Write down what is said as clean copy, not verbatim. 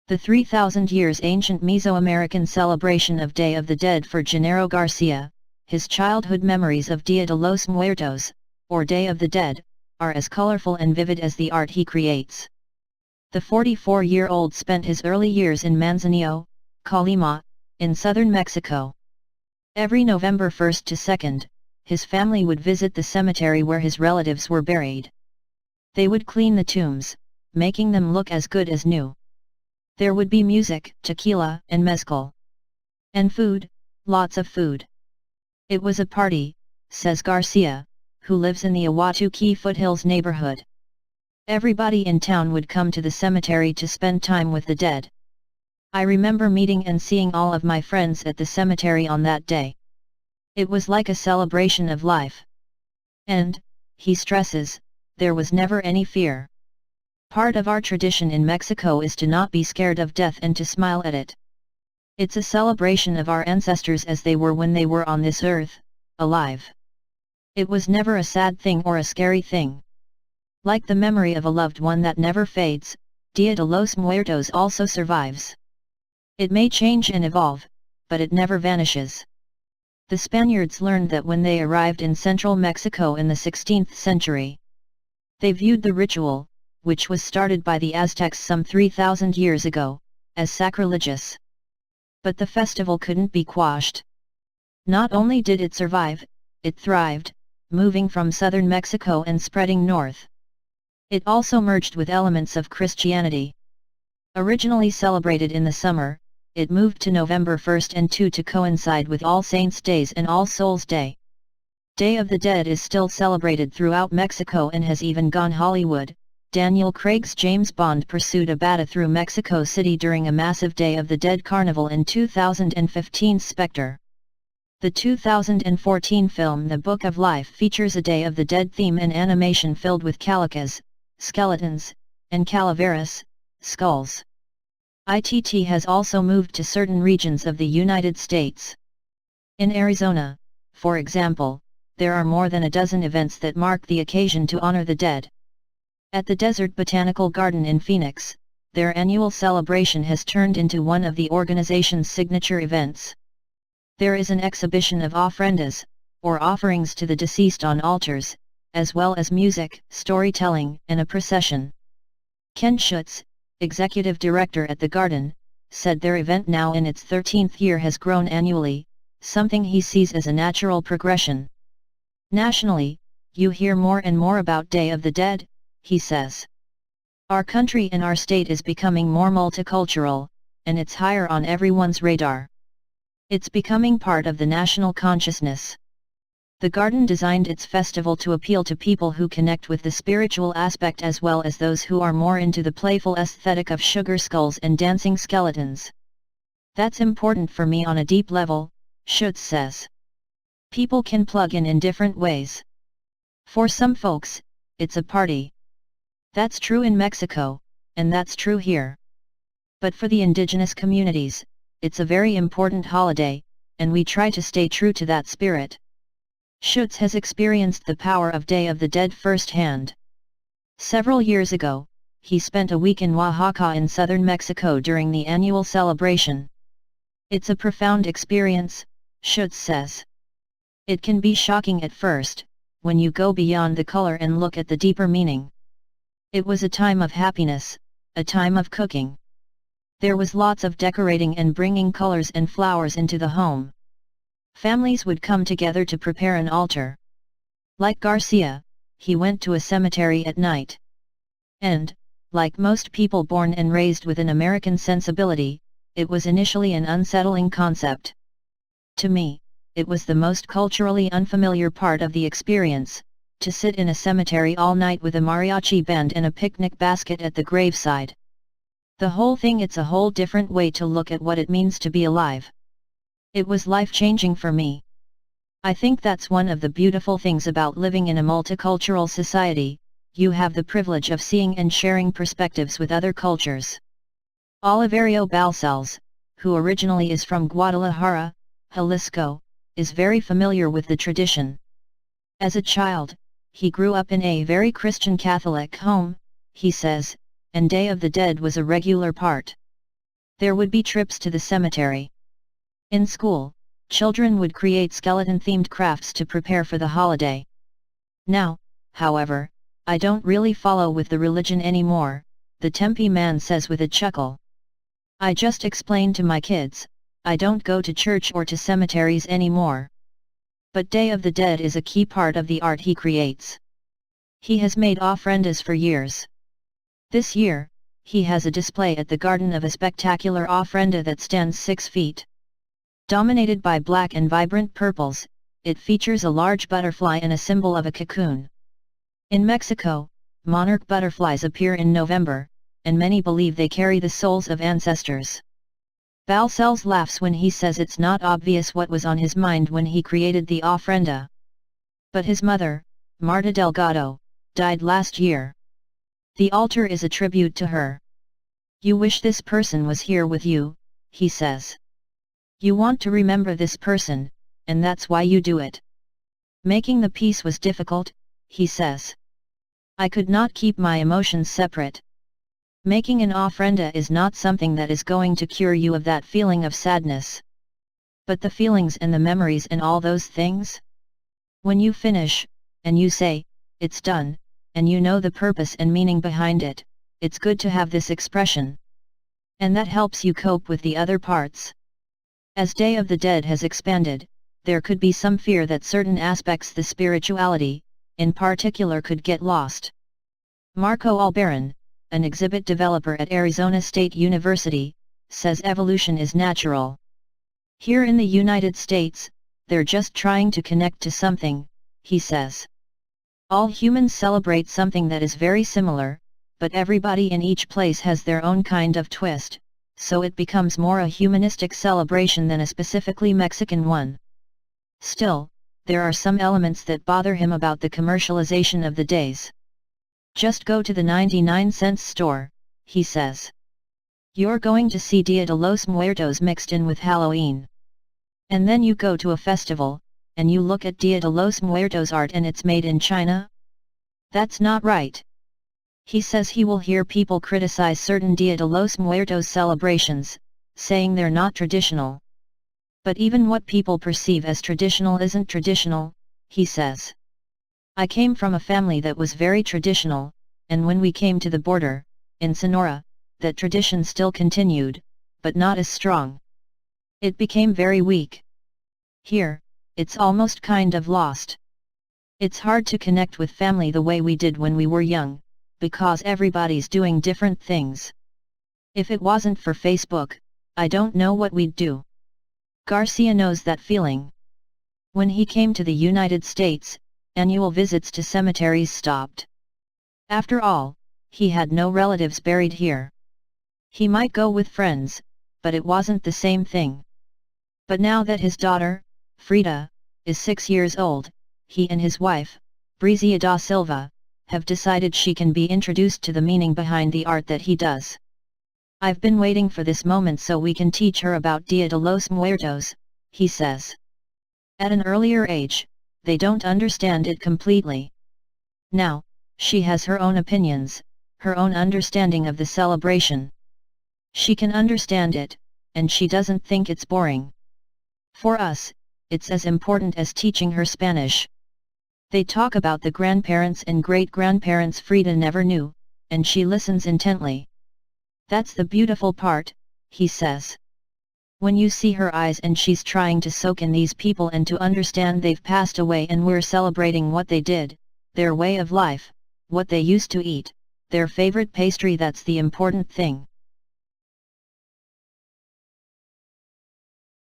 The 3,000 years ancient Mesoamerican celebration of Day of the Dead for Genaro Garcia, his childhood memories of Dia de los Muertos, or Day of the Dead, are as colorful and vivid as the art he creates. The 44-year-old spent his early years in Manzanillo, Colima, in southern Mexico. Every November 1st to 2nd, his family would visit the cemetery where his relatives were buried. They would clean the tombs, making them look as good as new. There would be music, tequila, and mezcal. And food, lots of food. It was a party, says Garcia, who lives in the Ahwatukee Foothills neighborhood. Everybody in town would come to the cemetery to spend time with the dead. I remember meeting and seeing all of my friends at the cemetery on that day. It was like a celebration of life. And, he stresses, there was never any fear. Part of our tradition in Mexico is to not be scared of death and to smile at it. It's a celebration of our ancestors as they were when they were on this earth, alive. It was never a sad thing or a scary thing. Like the memory of a loved one that never fades, Dia de los Muertos also survives. It may change and evolve, but it never vanishes. The Spaniards learned that when they arrived in central Mexico in the 16th century. They viewed the ritual, which was started by the Aztecs some 3,000 years ago, as sacrilegious. But the festival couldn't be quashed. Not only did it survive, it thrived, moving from southern Mexico and spreading north. It also merged with elements of Christianity. Originally celebrated in the summer, it moved to November 1st and 2 to coincide with All Saints' Days and All Souls' Day. Day of the Dead is still celebrated throughout Mexico and has even gone Hollywood. Daniel Craig's James Bond pursued a bata through Mexico City during a massive Day of the Dead carnival in 2015's Spectre. The 2014 film The Book of Life features a Day of the Dead theme and animation filled with calicas, skeletons, and calaveras, skulls. ITT has also moved to certain regions of the United States. In Arizona, for example, there are more than a dozen events that mark the occasion to honor the dead. At the Desert Botanical Garden in Phoenix, their annual celebration has turned into one of the organization's signature events. There is an exhibition of ofrendas, or offerings to the deceased on altars, as well as music, storytelling, and a procession. Ken Schutz, executive director at the garden, said their event now in its 13th year has grown annually, something he sees as a natural progression. Nationally, you hear more and more about Day of the Dead, he says. Our country and our state is becoming more multicultural, and it's higher on everyone's radar. It's becoming part of the national consciousness. The garden designed its festival to appeal to people who connect with the spiritual aspect as well as those who are more into the playful aesthetic of sugar skulls and dancing skeletons. That's important for me on a deep level, Schutz says. People can plug in different ways. For some folks, it's a party. That's true in Mexico, and that's true here. But for the indigenous communities, it's a very important holiday, and we try to stay true to that spirit. Schutz has experienced the power of Day of the Dead firsthand. Several years ago, he spent a week in Oaxaca in southern Mexico during the annual celebration. It's a profound experience, Schutz says. It can be shocking at first, when you go beyond the color and look at the deeper meaning. It was a time of happiness, a time of cooking. There was lots of decorating and bringing colors and flowers into the home. Families would come together to prepare an altar. Like Garcia, he went to a cemetery at night. And, like most people born and raised with an American sensibility, it was initially an unsettling concept. To me, it was the most culturally unfamiliar part of the experience, to sit in a cemetery all night with a mariachi band and a picnic basket at the graveside. The whole thing, it's a whole different way to look at what it means to be alive. It was life-changing for me. I think that's one of the beautiful things about living in a multicultural society, you have the privilege of seeing and sharing perspectives with other cultures. Oliverio Balcells, who originally is from Guadalajara, Jalisco, is very familiar with the tradition. As a child, he grew up in a very Christian Catholic home, he says, and Day of the Dead was a regular part. There would be trips to the cemetery. In school, children would create skeleton-themed crafts to prepare for the holiday. Now, however, I don't really follow with the religion anymore, the Tempe man says with a chuckle. I just explained to my kids, I don't go to church or to cemeteries anymore. But Day of the Dead is a key part of the art he creates. He has made ofrendas for years. This year, he has a display at the garden of a spectacular ofrenda that stands 6 feet. Dominated by black and vibrant purples, it features a large butterfly and a symbol of a cocoon. In Mexico, monarch butterflies appear in November, and many believe they carry the souls of ancestors. Balcells laughs when he says it's not obvious what was on his mind when he created the ofrenda. But his mother, Marta Delgado, died last year. The altar is a tribute to her. You wish this person was here with you, he says. You want to remember this person, and that's why you do it. Making the piece was difficult, he says. I could not keep my emotions separate. Making an ofrenda is not something that is going to cure you of that feeling of sadness. But the feelings and the memories and all those things? When you finish, and you say, it's done, and you know the purpose and meaning behind it, it's good to have this expression. And that helps you cope with the other parts. As Day of the Dead has expanded, there could be some fear that certain aspects the spirituality, in particular could get lost. Marco Albaran, an exhibit developer at Arizona State University, says evolution is natural. Here in the United States, they're just trying to connect to something, he says. All humans celebrate something that is very similar, but everybody in each place has their own kind of twist, so it becomes more a humanistic celebration than a specifically Mexican one. Still, there are some elements that bother him about the commercialization of the days. Just go to the 99-cent store, he says. You're going to see Dia de los Muertos mixed in with Halloween. And then you go to a festival, and you look at Dia de los Muertos art and it's made in China? That's not right. He says he will hear people criticize certain Dia de los Muertos celebrations, saying they're not traditional. But even what people perceive as traditional isn't traditional, he says. I came from a family that was very traditional, and when we came to the border, in Sonora, that tradition still continued, but not as strong. It became very weak. Here, it's almost kind of lost. It's hard to connect with family the way we did when we were young, because everybody's doing different things. If it wasn't for Facebook, I don't know what we'd do. Garcia knows that feeling. When he came to the United States, annual visits to cemeteries stopped. After all, he had no relatives buried here. He might go with friends, but it wasn't the same thing. But now that his daughter, Frida, is 6 years old, he and his wife, Brizia da Silva, have decided she can be introduced to the meaning behind the art that he does. I've been waiting for this moment so we can teach her about Dia de los Muertos, he says. At an earlier age, they don't understand it completely. Now, she has her own opinions, her own understanding of the celebration. She can understand it, and she doesn't think it's boring. For us, it's as important as teaching her Spanish. They talk about the grandparents and great-grandparents Frida never knew, and she listens intently. That's the beautiful part, he says. When you see her eyes and she's trying to soak in these people and to understand they've passed away and we're celebrating what they did, their way of life, what they used to eat, their favorite pastry, that's the important thing.